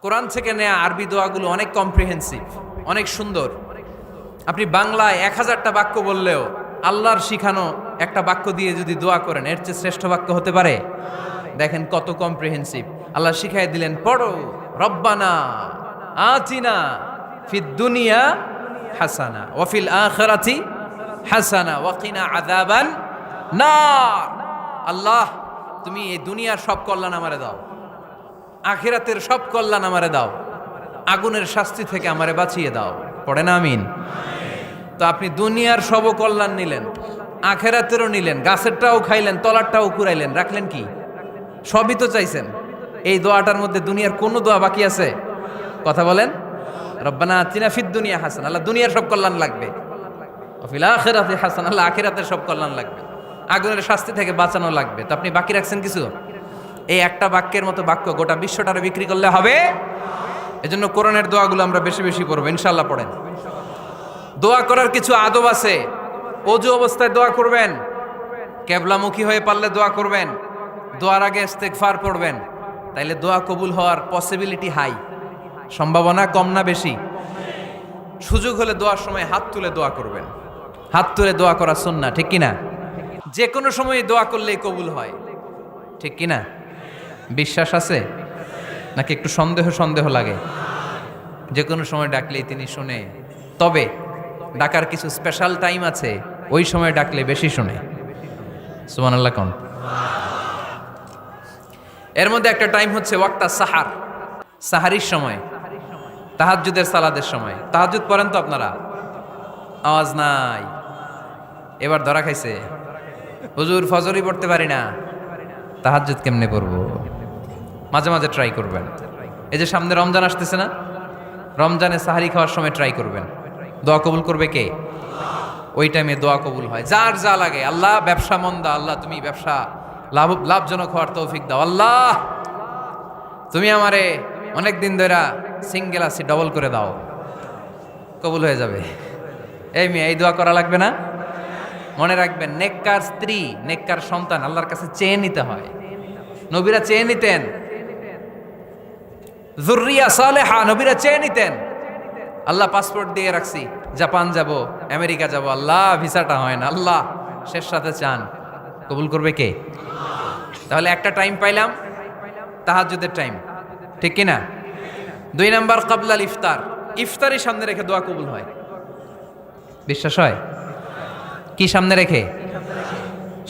কোরআন থেকে নেয়া আরবি দোয়াগুলো অনেক কম্প্রিহেন্সিভ, অনেক সুন্দর। আপনি বাংলায় 1000টা বাক্য বললেও আল্লাহর শিখানো একটা বাক্য দিয়ে যদি দোয়া করেন, এর চেয়ে শ্রেষ্ঠ বাক্য হতে পারে? দেখেন কত কম্প্রিহেন্সিভ। আল্লাহ শিখাই দিলেন, পড়ো রব্বানা আতিনা ফিদ দুনিয়া হাসানা ওয়া ফিল আখিরাতি হাসানা ওয়া কিনা আযাবান নার। আল্লাহ, তুমি এই দুনিয়ার সব কল্যাণ আমারে দাও, আখিরাতের সব কল্যাণ আমারে দাও, আগুনের শাস্তি থেকে আমারে বাঁচিয়ে দাও। পড়ে না আমিন? তো আপনি দুনিয়ার সব কল্যাণ নিলেন, আখিরাতেরও নিলেন, গাছেরটাও খাইলেন, তলারটাও কুড়াইলেন, রাখলেন কি? সবই তো চাইছেন। এই দোয়াটার মধ্যে দুনিয়ার কোনো দোয়া বাকি আছে? কথা বলেন। রব্বানা আতিনা ফিদ দুনিয়া হাসান, আল্লাহ দুনিয়ার সব কল্যাণ লাগবে। ওয়া ফিল আখিরাতি হাসান, আল্লাহ আখিরাতের সব কল্যাণ লাগবে, আগুনের শাস্তি থেকে বাঁচানো লাগবে। তো আপনি বাকি রাখছেন কিছু? এই একটা বাক্যের মতো বাক্য গোটা বিশ্বটারে বিক্রি করলে হবে? এজন্য কোরআনের দোয়াগুলো আমরা বেশি বেশি পড়বো, ইনশাআল্লাহ। পড়েন। দোয়া করার কিছু আদব আছে। অজু অবস্থায় দোয়া করবেন, কেবলামুখী হয়ে পারলে দোয়া করবেন, দোয়ার আগে ইস্তেগফার পড়বেন, তাইলে দোয়া কবুল হওয়ার পসিবিলিটি হাই, সম্ভাবনা কম না বেশি? সুযোগ হলে দোয়ার সময় হাত তুলে দোয়া করবেন। হাত তুলে দোয়া করা সুন্নাহ, ঠিক কিনা? যে কোনো সময় দোয়া করলেই কবুল হয়, ঠিক কিনা? বিশ্বাস আছে নাকি একটু সন্দেহ সন্দেহ লাগে? যে কোনো সময় ডাকলেই তিনি শুনে, তবে ডাকার কিছু স্পেশাল টাইম আছে, ওই সময় ডাকলে বেশি শুনে। সুবহানাল্লাহ কোন? এর মধ্যে একটা টাইম হচ্ছে ওয়াক্তা সাহার, সাহারির সময়, তাহাজ্জুদের সালাদের সময়। তাহাজ্জুদ পড়েন তো আপনারা? আওয়াজ নাই, এবার ধরা খাইছে। হুজুর ফজরই পড়তে পারি না, তাহাজ্জুদ কেমনে পড়বো? মাঝে মাঝে ট্রাই করবেন। এই যে সামনে রমজান আসতেছে না, রমজানে সাহারি খাওয়ার সময় ট্রাই করবেন। দোয়া কবুল করবে কে? ওই টাইমে দোয়া কবুল হয়। যার যা লাগে, আল্লাহ ব্যবসা মন্দা, আল্লাহ তুমি ব্যবসা লাভজনক হওয়ার তৌফিক দাও, আল্লাহ তুমি আমারে অনেক দিন ধরে সিঙ্গেল আছি, ডবল করে দাও, কবুল হয়ে যাবে। এই মেয়ে, এই দোয়া করা লাগবে না? মনে রাখবেন, নেককার স্ত্রী, নেককার সন্তান আল্লাহর কাছে চেয়ে নিতে হয়। নবীরা চেয়ে নিতেন, যুররিয়া সালেহা নবীরা চেয়ে নিতেন। আল্লাহ পাসপোর্ট দিয়ে রাখছি, জাপান যাব, আমেরিকা যাব, আল্লাহ ভিসাটা হয় না, আল্লাহ শেষ সাথে চান, কবুল করবে কে? তাহলে একটা টাইম পাইলাম, তাহাজ্জুদের টাইম, ঠিক কিনা? 2 নাম্বার ক্বাবলাল ইফতার, ইফতারি সামনে রেখে দোয়া কবুল হয়। বিশ্বাস হয়? কি সামনে রেখে?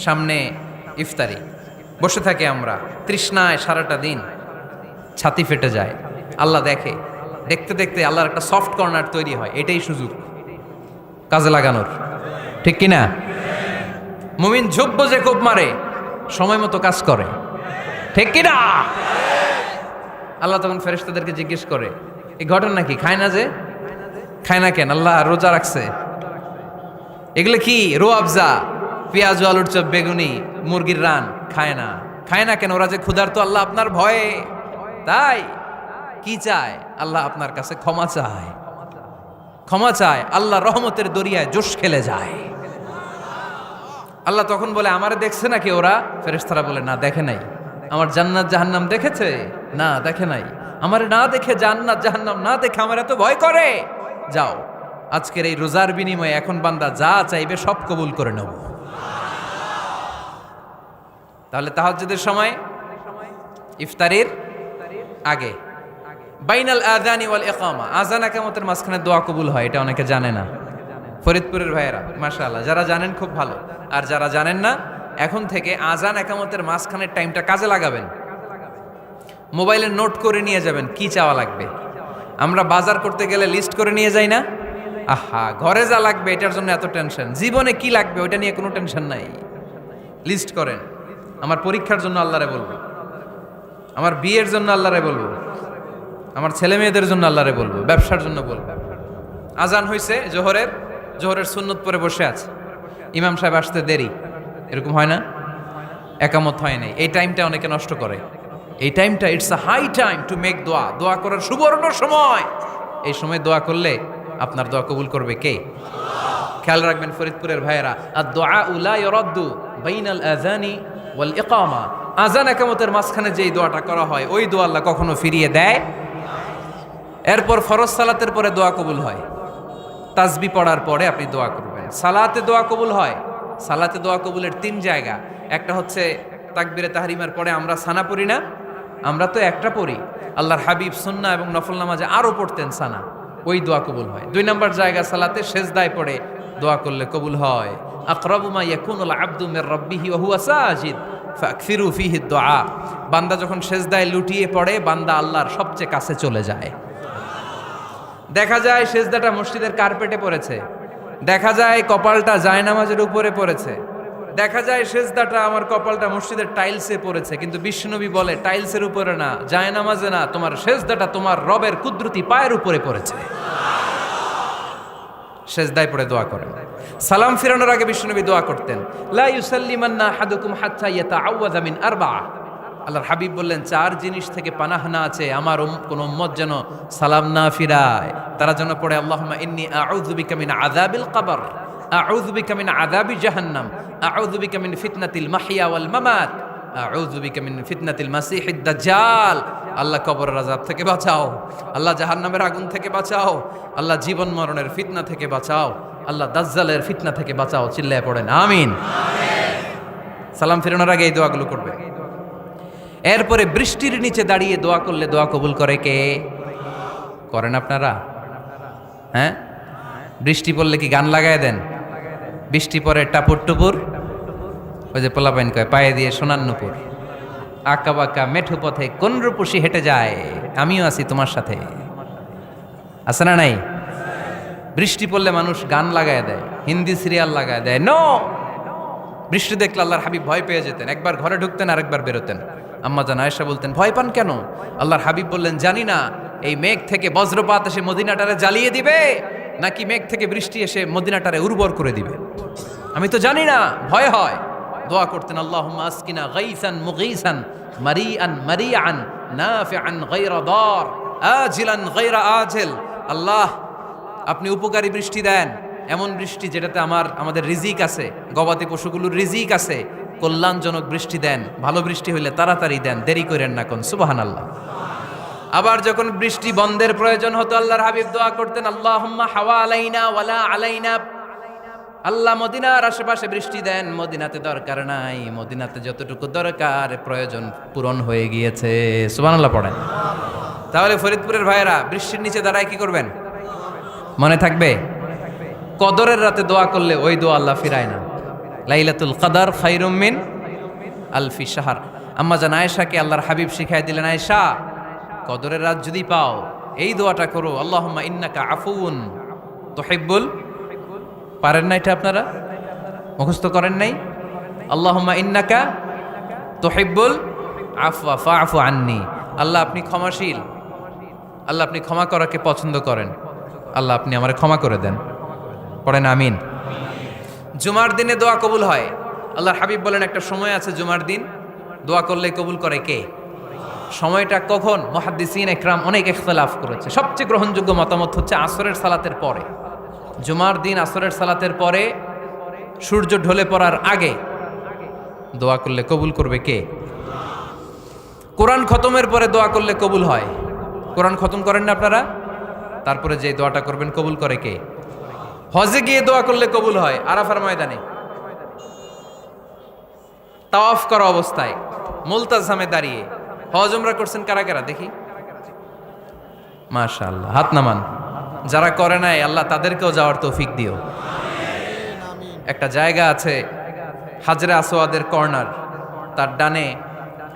সামনে ইফতারি। বসে থাকি আমরা তৃষ্ণায় সারাটা দিন, ছাতি ফেটে যায়। আল্লাহ দেখে, দেখতে দেখতে আল্লাহর একটা সফট কর্নার তৈরি হয়। এটাই সুযোগ কাজে লাগানোর, ঠিক কিনা? মুমিন ঝোপ যে কোপ মারে, সময় মতো কাজ করে, ঠিক কিনা? আল্লাহ তখন ফেরেশতাদেরকে জিজ্ঞেস করে, এই ঘটনা কি? খায় না যে? খায় না কেন? আল্লাহ রোজা রাখছে। এগুলো কি? রোয়াবজা, পেঁয়াজ, আলুর চপ, বেগুনি, মুরগির রান। খায় না। খায় না কেন? ওরা যে ক্ষুধার্ত, আল্লাহ আপনার ভয়ে। তাই কি চায়? আল্লাহ আপনার কাছে ক্ষমা চায়, ক্ষমা চায়। আল্লাহ রহমতের দরিয়ায় জোশ খেলে যায়। আল্লাহ তখন বলে, আমারে দেখছে নাকি ওরা? ফেরেশতারা বলে, না দেখে নাই। আমার জান্নাত জাহান্নাম দেখেছে? না দেখে নাই। আমারে না দেখে, জান্নাত জাহান্নাম না দেখে আমার এত ভয় করে? যাও, আজকের এই রোজার বিনিময়ে এখন বান্দা যা চাইবে সব কবুল করে নেব। তাহলে তাহাজ্জুদের সময়, ইফতারির আগে, বাইনাল আযানি ওয়াল ইকামা, আযান ইকামতের মাঝখানে দোয়া কবুল হয়। এটা অনেকে জানে না। ফরিদপুরের ভাইয়েরা মাশাআল্লাহ, যারা জানেন খুব ভালো, আর যারা জানেন না, এখন থেকে আযান ইকামতের মাঝখানের টাইমটা কাজে লাগাবেন। মোবাইলে নোট করে নিয়ে যাবেন কি চাওয়া লাগবে। আমরা বাজার করতে গেলে লিস্ট করে নিয়ে যাই না? আহা, ঘরে যা লাগবে এটার জন্য এত টেনশন, জীবনে কি লাগবে ওইটা নিয়ে কোনো টেনশন নাই। লিস্ট করেন। আমার পরীক্ষার জন্য আল্লাহরে বলবো, আমার বিয়ের জন্য আল্লাহরে বলবো, আমার ছেলে মেয়েদের জন্য আল্লাহরে বলবো, ব্যবসার জন্য বলবো। আজান হয়েছে জোহরের, জোহরের সুন্নত পরে বসে আছে, ইমাম সাহেব আসতে দেরি, এরকম হয় না? একামত হয় নাই, এই টাইমটা অনেকে নষ্ট করে। এই টাইমটা it's a high time to make দোয়া, দোয়া করার সুবর্ণ সময়। এই সময় দোয়া করলে আপনার দোয়া কবুল করবে কে? খেয়াল রাখবেন ফরিদপুরের ভাইয়েরা, আর দোয়া লা ইউরাদ্দু বাইনাল আযানি ওয়াল ইকামা, আযান ইকামতের মাঝখানে যেই দোয়াটা করা হয় ওই দোয়া আল্লাহ কখনো ফিরিয়ে দেয় এরপর ফরজ সালাতের পরে দোয়া কবুল হয়, তাসবি পড়ার পরে আপনি দোয়া করবেন। সালাতে দোয়া কবুল হয়, সালাতে দোয়া কবুলের 3 জায়গা। একটা হচ্ছে তাকবীরে তাহরিমার পরে আমরা সানা পড়ি না, আমরা তো একটা পড়ি, আল্লাহর হাবিব সুন্নাহ এবং নফল নামাজে আরও পড়তেন সানা, ওই দোয়া কবুল হয়। 2 নম্বর জায়গা সালাতে সেজদায় পড়ে দোয়া করলে কবুল হয়। আকরাবু মা ইয়াকুনুল আবদু মির রাব্বিহি ওয়া হুয়া সাজিদ ফাকসিরু ফিহি দুআ। বান্দা যখন সেজদায় লুটিয়ে পড়ে বান্দা আল্লাহর সবচেয়ে কাছে চলে যায়। দেখা যায় সেজদাটা মসজিদের কার্পেটে পড়েছে, দেখা যায় কপালটা জায়নামাজের উপরে পড়েছে, দেখা যায় সেজদাটা আমার কপালটা মসজিদের টাইলসে পড়েছে, কিন্তু বিশ্বনবী বলে টাইলসের উপরে না, জায়নামাজে না, তোমার সেজদাটা তোমার রবের কুদরতি পায়ের উপরে পড়েছে। সেজদায় পড়ে দোয়া করেন। সালাম ফিরানোর আগে বিশ্বনবী দোয়া করতেন, লা ইউসাল্লিমান্না আহাদুকুম হাত্তা ইয়াতাআওয়াযা মিন আরবা'a। আল্লাহর হাবিব বললেন 4 জিনিস থেকে পানাহ না আছে আমার কোন উম্মত যেন সালাম না ফিরায়। তারা যেন পড়ে আল্লাহুম্মা ইন্নী আউযু বিকা মিন আযাবিল কবর, আউযু বিকা মিন আযাবি জাহান্নাম, আউযু বিকা মিন ফিতনাতিল মাহইয়া ওয়াল মামাত, আউযু বিকা মিন ফিতনাতিল মাসিহিদ দাজ্জাল। আল্লাহ কবরের আযাব থেকে বাঁচাও, আল্লাহ জাহান্নামের আগুন থেকে বাঁচাও, আল্লাহ জীবন মরণের ফিতনা থেকে বাঁচাও, আল্লাহ দাজ্জালের ফিতনা থেকে বাঁচাও। চিল্লায়ে পড়েন আমিন। সালাম ফিরানোর আগে এই দোয়াগুলো করবে। এরপরে বৃষ্টির নিচে দাঁড়িয়ে দোয়া করলে দোয়া কবুল করে কে? করেন আপনারা? হ্যাঁ, বৃষ্টি পড়লে কি গান লাগায় দেন? বৃষ্টি পরে টাপুর টুপুর, ওই যে পোলাপাইন কয় পায়ে দিয়ে সোনার নুপুর, আঁকা বাঁকা মেঠো পথে কোন রূপসী হেঁটে যায়, আমিও আছি তোমার সাথে, আছে না নাই? বৃষ্টি পড়লে মানুষ গান লাগায় দেয়, হিন্দি সিরিয়াল লাগায় দেয়। নো, বৃষ্টি দেখলে আল্লাহর হাবিব ভয় পেয়ে যেতেন, একবার ঘরে ঢুকতেন আরেকবার বেরোতেন। আম্মা জান আয়েশা বলতেন, ভয় পান কেন? আল্লাহর হাবিব বললেন, জানি না এই মেঘ থেকে বজ্রপাত এসে মদিনাটারে জ্বালিয়ে দিবে নাকি মেঘ থেকে বৃষ্টি এসে মদিনাটারে উর্বর করে দিবে, আমি তো জানি না, ভয় হয়। দোয়া করতেন, আল্লাহুম্মা আসকিনা গাইসান মুগীসান মারিআন মারিআন নাফিআন গায়রা দার আজিলান গায়রা আজিল। আল্লাহ, আপনি উপকারী বৃষ্টি দেন, এমন বৃষ্টি যেটাতে আমাদের রিজিক আছে, গবাদি পশুগুলোর রিজিক আছে, কল্যাণজনক বৃষ্টি দেন, ভালো বৃষ্টি হইলে তাড়াতাড়ি দেন, দেরি করেন না কোন। সুবহানাল্লাহ। আবার যখন বৃষ্টি বন্ধের প্রয়োজন হতো আল্লাহর হাবিব দোয়া করতেন, আল্লাহুম্মা হাওয়া আলাইনা ওয়ালা আলাইনা। আল্লাহ মদিনার আশেপাশে বৃষ্টি দেন, মদিনাতে দরকার নাই, মদিনাতে যতটুকু দরকার প্রয়োজন পূরণ হয়ে গিয়েছে। সুবহানাল্লাহ পড়েন। তাহলে ফরিদপুরের ভাইয়েরা বৃষ্টির নিচে দাঁড়ায় কি করবেন? মনে থাকবে, কদরের রাতে দোয়া করলে ওই দোয়া আল্লাহ ফিরায় না। লাইলাতুল কদর খায়রুম মিন আলফি শাহর। আম্মা জান আয়েশাকে আল্লাহর হাবিব শিখাই দিলেন, আয়েশা কদরের রাত যদি পাও এই দোয়াটা করো, আল্লাহুম্মা ইন্নাকা আফুউন তুহিব্বুল। পারেন না এটা? আপনারা মুখস্থ করেন নাই? আল্লাহুম্মা ইন্নাকা তুহিব্বুল আফওয়া ফাআফু আন্নি। আল্লাহ আপনি ক্ষমাশীল, আল্লাহ আপনি ক্ষমা করাকে পছন্দ করেন, আল্লাহ আপনি আমারে ক্ষমা করে দেন। পড়েন আমিন। জুমার দিনে দোয়া কবুল হয়। আল্লাহর হাবিব বলেন একটা সময় আছে জুমার দিন দোয়া করলে কবুল করে কে? সময়টা কখন? মুহাদ্দিসিন ইকরাম অনেক ইখতিলাফ করেছে। সবচেয়ে গ্রহণযোগ্য মতামত হচ্ছে আসরের সালাতের পরে। জুমার দিন আসরের সালাতের পরে সূর্য ঢলে পড়ার আগে দোয়া করলে কবুল করবে কে? কোরআন খতমের পরে দোয়া করলে কবুল হয়। কোরআন খতম করেন না আপনারা? তারপরে যে দোয়াটা করবেন কবুল করে কে? হজে গিয়ে দোয়া করলে কবুল হয়। আরাফার ময়দানে তাওয়াফ করা অবস্থায় মুলতাজামে দাঁড়িয়ে। হজ উমরা করছেন কারা কারা দেখি? মাশাআল্লাহ, হাত নামান। যারা করে নাই আল্লাহ তাদেরকেও যাওয়ার তৌফিক দিও। একটা জায়গা আছে হাজরে আসওয়াদের কর্নার, তার ডানে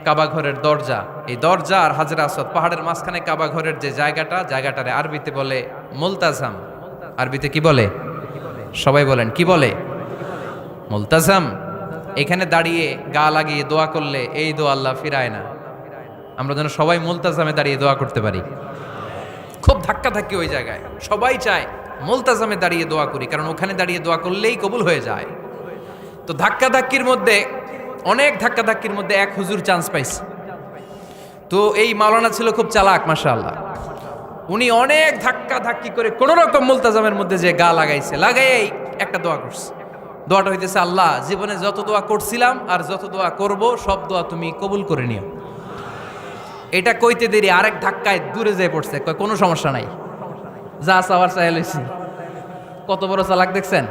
কাবা ঘরের দরজা। এই দরজা আর হাজরে আসওয়াদ পাহাড়ের মাঝখানে কাবা ঘরের যে জায়গাটারে আরবিতে বলে মুলতাজাম। আরবিতে কি বলে? সবাই বলেন, কি বলে? মুলতাজাম। এখানে দাঁড়িয়ে গা লাগিয়ে দোয়া করলে এই দোয়া আল্লাহ ফিরায় না। আমরা যেন সবাই মুলতাজামে দাঁড়িয়ে দোয়া করতে পারি। খুব ধাক্কা ধাক্কি ওই জায়গায়, সবাই চায় মুলতাজামে দাঁড়িয়ে দোয়া করি, কারণ ওখানে দাঁড়িয়ে দোয়া করলেই কবুল হয়ে যায়। তো ধাক্কা ধাক্কির মধ্যে, অনেক ধাক্কা ধাক্কির মধ্যে এক হুজুর চান্স পাইছে। তো এই মাওলানা ছিল খুব চালাক, মাশাআল্লাহ। উনি অনেক ধাক্কা ধাক্কি করে কোন রকম মুলতাজামের মধ্যে যে গা লাগাইছে, লাগাই একটা দোয়া করছে। দোয়াটা হইতেছে, আল্লাহ জীবনে যত দোয়া করছিলাম আর যত দোয়া করব সব দোয়া তুমি কবুল করে নিও। এটা কইতে দেরি আরেক ধাক্কায় দূরে যেয়ে পড়ছে, কয় কোনো সমস্যা নাই, যা চাওয়ার চাই লইছি। কত বড় চালাক দেখছেন?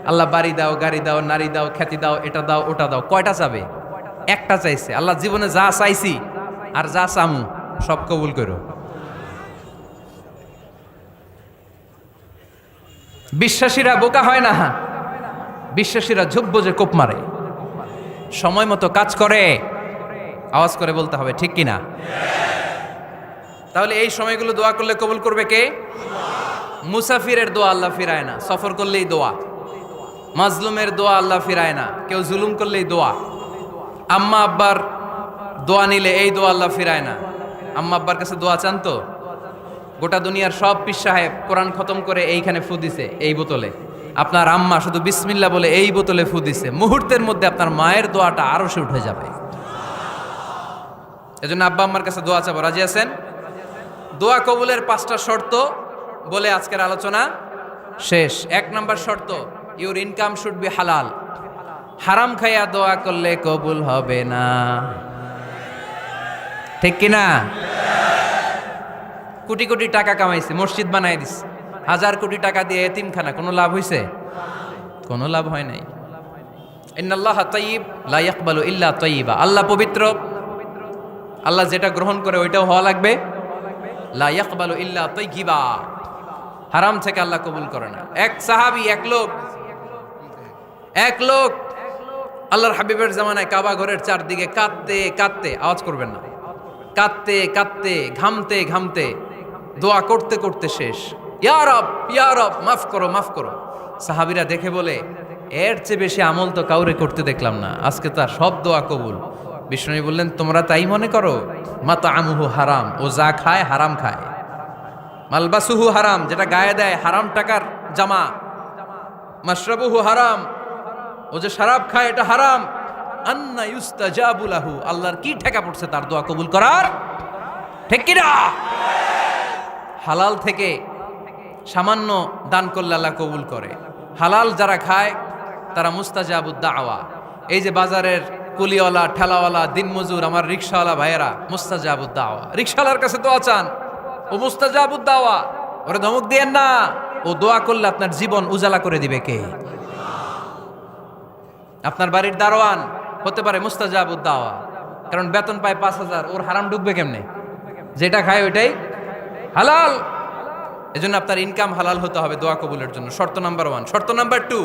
আল্লাহ বাড়ি দাও, গাড়ি দাও, নারী দাও, খ্যাতি দাও, এটা দাও, ওটা দাও, কয়টা চাবে? একটা চাইছে। আল্লাহ জীবনে যা চাইছি আর যা চামু সব কবুল করো। বিশ্বাসীরা বোকা হয় না, বিশ্বাসীরা ঝুব্ব যে কোপ মারে, সময় মতো কাজ করে। আওয়াজ করে বলতে হবে ঠিক কিনা? তাহলে এই সময়গুলো দোয়া করলে কবুল করবে কে? মুসাফিরের দোয়া আল্লাহ ফিরায় না, সফর করলেই দোয়া। মাজলুমের দোয়া আল্লাহ ফিরায় না, কেউ জুলুম করলেই দোয়া। আম্মা আব্বার দোয়া নিলে এই দোয়া আল্লাহ ফিরায় না। আম্মা আব্বার কাছে দোয়া চান তো? গোটা দুনিয়ার সব পীর সাহেব কোরআন খতম করে এইখানে ফু দিছে এই বোতলে, আপনার আম্মা শুধু বিসমিল্লাহ বলে এই বোতলে ফু দিছে, মুহূর্তের মধ্যে আপনার মায়ের দোয়াটা আরো সে উঠে যাবে। এজন্য আব্বা আম্মার কাছে দোয়া চাবো, রাজি আছেন? দোয়া কবুলের 5টা শর্ত বলে আজকের আলোচনা শেষ। 1 নম্বর শর্ত, ইউর ইনকাম শুড বি হালাল। হারাম খাইয়া দোয়া করলে কবুল হবে না, ঠিক কিনা? কোটি কোটি টাকা কামাইছে, মসজিদ বানাই দিছে, 1000 কোটি টাকা দিয়ে এতিমখানা, কোনো লাভ হইছে? কোনো লাভ হয় নাই। ইন্নাল্লাহা তাইয়্যিব লা ইয়াকবালু ইল্লা তাইয়্যিবা। আল্লাহ পবিত্র, আল্লাহ যেটা গ্রহণ করে ওইটাও হওয়া লাগবে। লা ইয়াকবালু ইল্লা তাইয়্যিবা, হারাম থেকে আল্লাহ কবুল করে না। এক সাহাবী, এক লোক আল্লাহর হাবিবের জামানায় কাবা ঘরের চারদিকে কাঁদতে কাঁদতে, আওয়াজ করবেন না, কাঁদতে কাঁদতে, ঘামতে ঘামতে, দোয়া করতে করতে শেষ। ইয়া রব, ইয়া রব, মাফ করো, মাফ করো। সাহাবীরা দেখে বলে, এর চেয়ে বেশি আমল তো কাউরে করতে দেখলাম না, আজকে তার সব দোয়া কবুল। বিষ্ণু বললেন, তোমরা তাই মনে করো? মাতাআমুহু হারাম, ও যা খায় হারাম খায়। মালবাসুহু হারাম, যেটা গায়ে দেয় হারাম টাকার জামা। মাশরাবুহু হারাম, ও যে শরাব খায় এটা হারাম। আন্না ইউস্তাজাবু লাহু, আল্লাহর কি ঠেকা পড়ছে তার দোয়া কবুল করার, ঠিক কি না? হালাল থেকে সামান্য দান করলে আল্লাহ কবুল করে। হালাল যারা খায় তারা মুস্তাজাবুদ দাওয়া। এই যে বাজারের কুলিওয়ালা, ঠেলাওয়ালা, দিনমজুর, আমার রিকশাওয়ালা ভাইয়েরা, মুস্তাজাবুদ দাওয়া। রিকশাওয়ালার কাছে দোয়া চান, ও মুস্তাজাবুদ দাওয়া, ওরে ধমক দিয়েন না। ও দোয়া করলে আপনার জীবন উজালা করে দিবে কে? আপনার বাড়ির দারোয়ান হতে পারে মুস্তাজাবুদ দাওয়া, কারণ বেতন পায় 5000, ওর হারাম ঢুকবে কেমনে? যেটা খায় ওইটাই হালাল। এজন্য আপনার ইনকাম হালাল হতে হবে দোয়া কবুলের জন্য। শর্ত নাম্বার 1। শর্ত নাম্বার 2,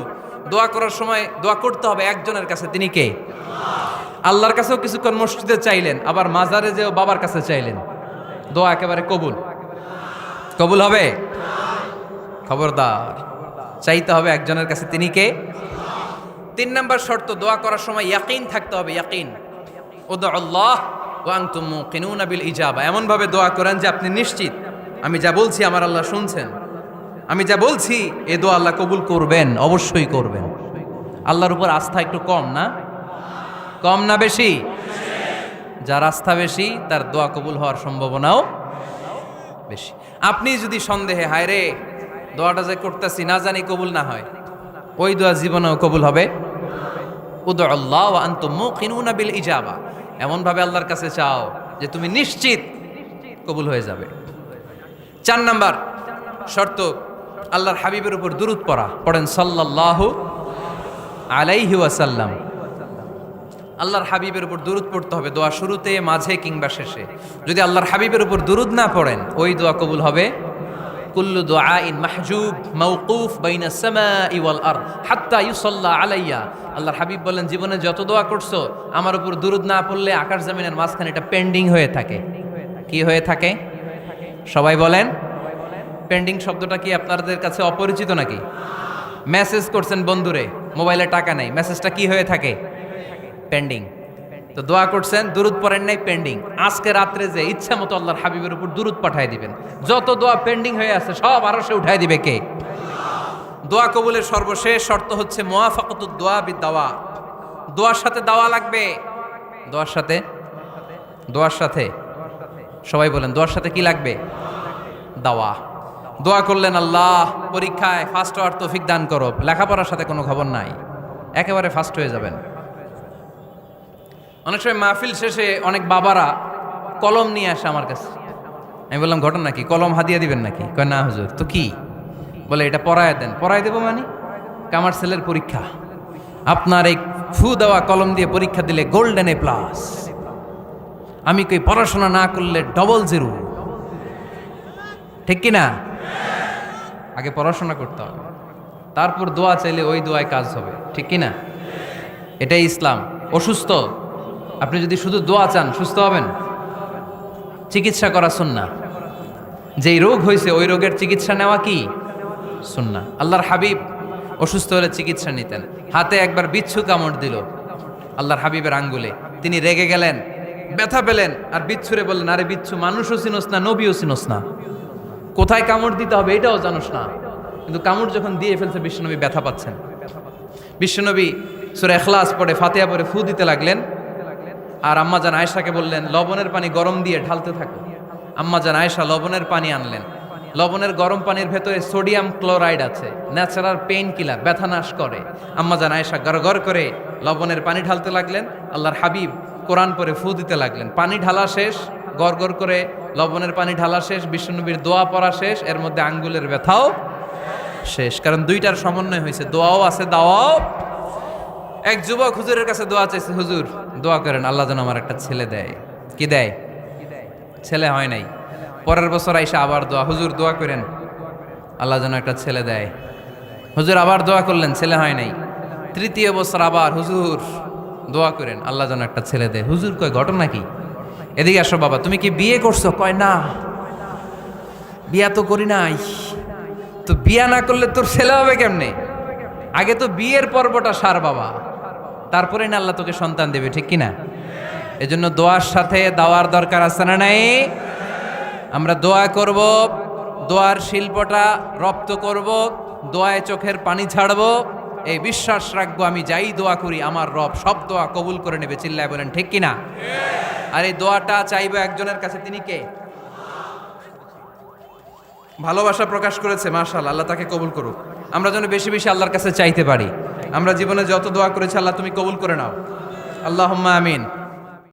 দোয়া করার সময় দোয়া করতে হবে একজনের কাছে, তিনি কে? আল্লাহর কাছেও কিছুক্ষণ মসজিদে চাইলেন, আবার মাজারে যেও বাবার কাছে চাইলেন, দোয়া একেবারে কবুল। কবুল হবে? খবরদার, চাইতে হবে একজনের কাছে, তিনি কে? 3 নাম্বার শর্ত, দোয়া করার সময় ইয়াকিন থাকতে হবে। ইয়াকিন, উদউ আল্লাহ ওয়া আনতুম মুকিনুনা বিল ইজাবা। এমন ভাবে দোয়া করেন যে আপনি নিশ্চিত, আমি যা বলছি আমার আল্লাহ শুনছেন, আমি যা বলছি এ দোয়া আল্লাহ কবুল করবেন, অবশ্যই করবেন। আল্লাহর উপর আস্থা একটু কম না? কম না বেশি? যার আস্থা বেশি তার দোয়া কবুল হওয়ার সম্ভাবনাও বেশি। আপনি যদি সন্দেহে, হায় রে দোয়াটা যে করতেছি না জানি কবুল না হয়, ওই দোয়া জীবনেও কবুল হবে। উদউ আল্লাহ ওয়া আনতুম মুকিনুনা বিল ইজাবা, এমন ভাবে আল্লাহর কাছে চাও যে তুমি নিশ্চিত কবুল হয়ে যাবে। 4 নাম্বার শর্ত, আল্লাহর হাবিবের উপর দুরূদ পড়া। পড়েন সাল্লাল্লাহু আলাইহি ওয়াসাল্লাম। আল্লাহর হাবিবের উপর দুরূদ পড়তে হবে দোয়া শুরুতে, মাঝে কিংবা শেষে। যদি আল্লাহর হাবিবের উপর দুরূদ না পড়েন, ওই দোয়া কবুল হবে। কুল্লু দুআইন মাহজুব মাওকুফ বাইনা সামাই ওয়াল আরদ হাত্তা ইউসাল্লা আলাইয়া। আল্লাহর হাবিব বলেন, জীবনে যত দোয়া করছো আমার উপর দুরূদ না পড়লে আকাশ জমিনের মাঝখানে এটা পেন্ডিং হয়ে থাকে। কি হয়ে থাকে? সবাই বলেন। পেন্ডিং শব্দটা কি আপনাদের কাছে অপরিচিত নাকি? মেসেজ করছেন বন্ধুরে, মোবাইলে টাকা নেই, মেসেজটা কি হয়ে থাকে? পেন্ডিং। তো দোয়া করছেন, দুরূদ পড়েন নাই, পেন্ডিং। আজকে রাত্রে যে ইচ্ছা মতো আল্লাহর হাবিবের উপর দুরূদ পাঠায় দিবেন, যত দোয়া পেন্ডিং হয়ে আছে সব আরশে উঠায় দিবে কে? দোয়া কবুলের সর্বশেষ শর্ত হচ্ছে মুওয়াফাকাতুদ দোয়া বিদ-দাওয়া। দোয়ার সাথে দাওয়া লাগবে। দোয়ার সাথে সবাই বলেন, দোয়ার সাথে কি লাগবে? দাওয়া। দোয়া করলেন, আল্লাহ পরীক্ষায় ফার্স্ট হওয়ার তৌফিক দান করো, লেখাপড়ার সাথে কোনো খবর নাই, একেবারে ফার্স্ট হয়ে যাবেন। অনেক সময় মাহফিল শেষে অনেক বাবারা কলম নিয়ে আসে আমার কাছে। আমি বললাম ঘটনা কি, কলম হাদিয়া দিবেন নাকি? কয় না হুজুর। তো কি? বলে এটা পড়ায় দেন। পড়ায় দেবো মানে? আমার ছেলের পরীক্ষা, আপনার এই ফু দেওয়া কলম দিয়ে পরীক্ষা দিলে গোল্ডেন এ প্লাস। আমি কই পড়াশোনা না করলে ডবল জিরো, ঠিক কিনা? আগে পড়াশোনা করতে হবে, তারপর দোয়া চাইলে ওই দোয়ায় কাজ হবে, ঠিক কিনা? এটাই ইসলাম। অসুস্থ আপনি যদি শুধু দোয়া চান সুস্থ হবেন? চিকিৎসা করা সুন্নাহ। যেই রোগ হয়েছে ওই রোগের চিকিৎসা নেওয়া কি সুন্নাহ। আল্লাহর হাবিব অসুস্থ হলে চিকিৎসা নিতেন। হাতে একবার বিচ্ছু কামড় দিল আল্লাহর হাবিবের আঙ্গুলে, তিনি রেগে গেলেন, ব্যথা পেলেন, আর বিচ্ছুরে বললেন, আরে বিচ্ছু, মানুষও চিনোস না, নবীও চিনোস না, কোথায় কামড় দিতে হবে এটাও জানোস না। কিন্তু কামড় যখন দিয়ে ফেলছে বিশ্বনবী ব্যথা পাচ্ছেন। বিশ্বনবী সূরা ইখলাস পড়ে ফাতিহা পড়ে ফু দিতে লাগলেন, আর আম্মাজান আয়েশাকে বললেন লবণের পানি গরম দিয়ে ঢালতে থাকো। আম্মাজান আয়েশা লবণের পানি আনলেন। লবণের গরম পানির ভেতরে সোডিয়াম ক্লোরাইড আছে, ন্যাচারাল পেইন কিলার, ব্যথা নাশ করে। আম্মাজান আয়েশা গড়গড় করে লবণের পানি ঢালতে লাগলেন, আল্লাহর হাবিব কোরআন পরে ফু দিতে লাগলেন। পানি ঢালা শেষ, গড়গড় করে লবণের পানি ঢালা শেষ, বিশ্বনবীর দোয়া পড়া শেষ, এর মধ্যে আঙ্গুলের ব্যথাও শেষ। কারণ দুইটার সমন্বয় হয়েছে, দোয়াও আছে দাওয়াও। এক যুবক হুজুরের কাছে দোয়া চাইছে, হুজুর দোয়া করেন আল্লাহ যেন আমার একটা ছেলে দেয়। কি দেয়? ছেলে হয় নাই। পরের বছর আইসা আবার দোয়া, হুজুর দোয়া করেন আল্লাহ যেন একটা ছেলে দেয়। হুজুর আবার দোয়া করলেন, ছেলে হয় নাই। তৃতীয় বছর আবার, হুজুর দোয়া করেন আল্লাহ যেন একটা ছেলে দেয়। হুজুর কয় ঘটনা কি? এদিকে আসো বাবা, তুমি কি বিয়ে করছো? কয় না, বিয়া তো করি নাই। তো বিয়া না করলে তোর ছেলে হবে কেমনে? আগে তো বিয়ের পর্বটা সার বাবা, তারপরে না আল্লাহ তোকে সন্তান দেবে, ঠিক কিনা? এজন্য দোয়ার সাথে দাওয়ার দরকার আছে না নাই? আমরা দোয়া করব, দোয়ার শিল্পটা রপ্ত করব, দোয়ায় চোখের পানি ছাড়ব, এই বিশ্বাস রাখবো আমি যাই দোয়া করি আমার রব সব দোয়া কবুল করে নেবে। চিল্লায় বলেন ঠিক কিনা? আর এই দোয়াটা চাইবো একজনের কাছে, তিনি কে? ভালোবাসা প্রকাশ করেছে, মাশাআল্লাহ, আল্লাহ তাকে কবুল করুক। আমরা যেন বেশি বেশি আল্লাহর কাছে চাইতে পারি। আমরা জীবনে যত দোয়া করেছি আল্লাহ তুমি কবুল করে নাও, আল্লাহুম্মা আমিন।